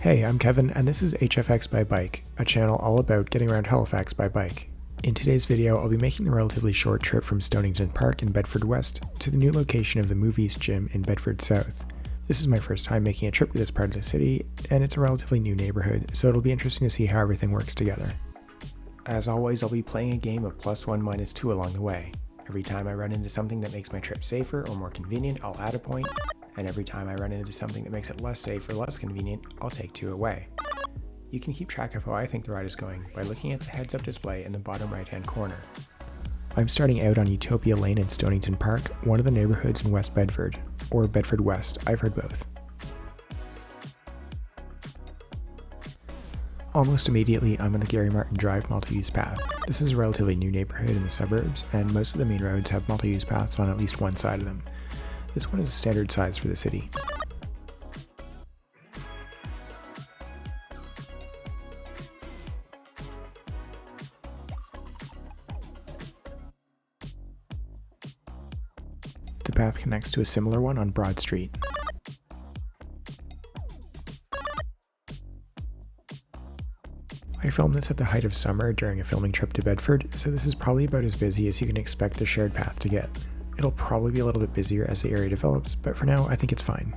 Hey, I'm Kevin, and this is HFX by Bike, a channel all about getting around Halifax by bike. In today's video, I'll be making the relatively short trip from Stonington Park in Bedford West to the new location of the Movies Gym in Bedford South. This is my first time making a trip to this part of the city, and it's a relatively new neighborhood, so it'll be interesting to see how everything works together. As always, I'll be playing a game of +1 - 2 along the way. Every time I run into something that makes my trip safer or more convenient, I'll add a point, and every time I run into something that makes it less safe or less convenient, I'll take 2 away. You can keep track of how I think the ride is going by looking at the heads-up display in the bottom right-hand corner. I'm starting out on Utopia Lane in Stonington Park, one of the neighborhoods in West Bedford, or Bedford West, I've heard both. Almost immediately, I'm on the Gary Martin Drive multi-use path. This is a relatively new neighborhood in the suburbs, and most of the main roads have multi-use paths on at least one side of them. This one is a standard size for the city. The path connects to a similar one on Broad Street. I filmed this at the height of summer during a filming trip to Bedford, so this is probably about as busy as you can expect the shared path to get. It'll probably be a little bit busier as the area develops, but for now I think it's fine.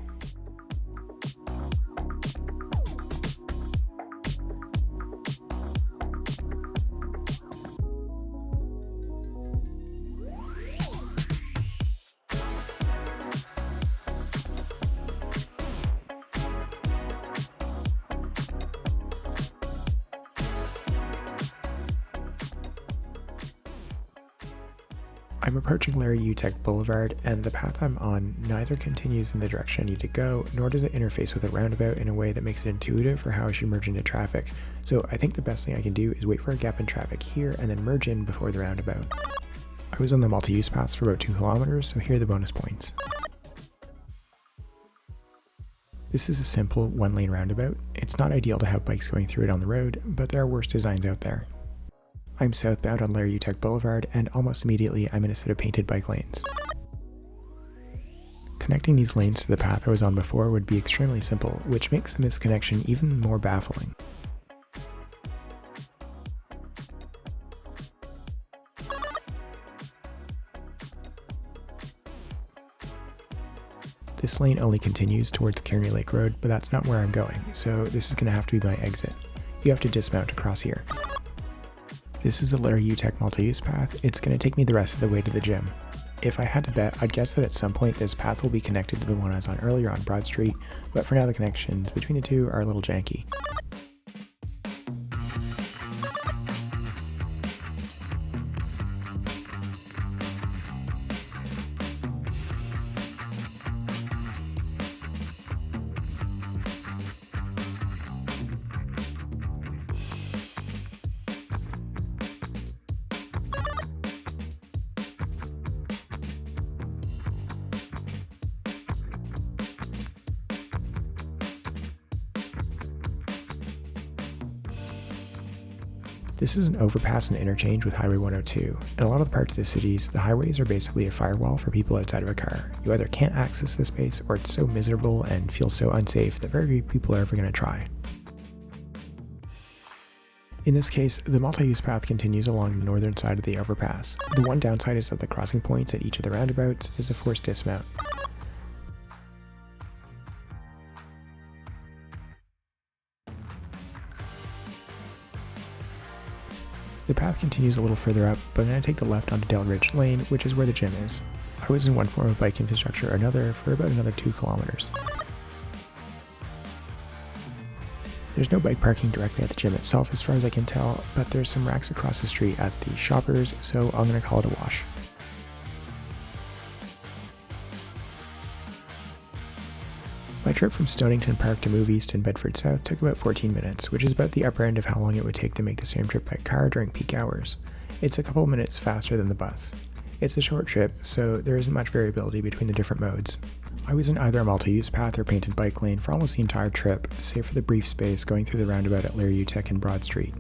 I'm approaching Larry Uteck Boulevard, and the path I'm on neither continues in the direction I need to go, nor does it interface with a roundabout in a way that makes it intuitive for how I should merge into traffic. So I think the best thing I can do is wait for a gap in traffic here and then merge in before the roundabout. I was on the multi-use paths for about 2 kilometers, so here are the bonus points. This is a simple one-lane roundabout. It's not ideal to have bikes going through it on the road, but there are worse designs out there. I'm southbound on Larry Uteck Boulevard, and almost immediately I'm in a set of painted bike lanes. Connecting these lanes to the path I was on before would be extremely simple, which makes the misconnection even more baffling. This lane only continues towards Kearney Lake Road, but that's not where I'm going, so this is going to have to be my exit. You have to dismount across here. This is the Larry Uteck multi-use path. It's going to take me the rest of the way to the gym. If I had to bet, I'd guess that at some point this path will be connected to the one I was on earlier on Broad Street, but for now the connections between the two are a little janky. This is an overpass and interchange with Highway 102. In a lot of the parts of the cities, the highways are basically a firewall for people outside of a car. You either can't access this space, or it's so miserable and feels so unsafe that very few people are ever going to try. In this case, the multi-use path continues along the northern side of the overpass. The one downside is that the crossing points at each of the roundabouts is a forced dismount. The path continues a little further up, but I'm going to take the left onto Dale Ridge Lane, which is where the gym is. I was in one form of bike infrastructure or another for about another 2 kilometers. There's no bike parking directly at the gym itself as far as I can tell, but there's some racks across the street at the Shoppers, so I'm going to call it a wash. My trip from Stonington Park to Movies in Bedford South took about 14 minutes, which is about the upper end of how long it would take to make the same trip by car during peak hours. It's a couple minutes faster than the bus. It's a short trip, so there isn't much variability between the different modes. I was in either a multi-use path or painted bike lane for almost the entire trip, save for the brief space going through the roundabout at Larry Uteck and Broad Street.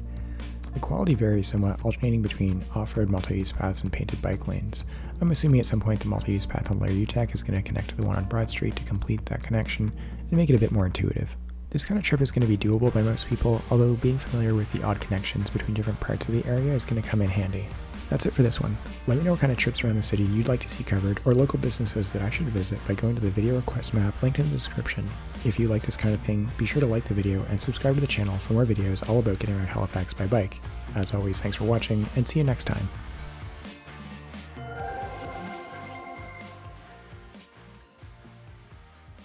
The quality varies somewhat, alternating between off-road multi-use paths and painted bike lanes. I'm assuming at some point the multi-use path on Larry Uteck is going to connect to the one on Broad Street to complete that connection and make it a bit more intuitive. This kind of trip is going to be doable by most people, although being familiar with the odd connections between different parts of the area is going to come in handy. That's it for this one. Let me know what kind of trips around the city you'd like to see covered, or local businesses that I should visit by going to the video request map linked in the description. If you like this kind of thing, be sure to like the video and subscribe to the channel for more videos all about getting around Halifax by bike. As always, thanks for watching, and see you next time.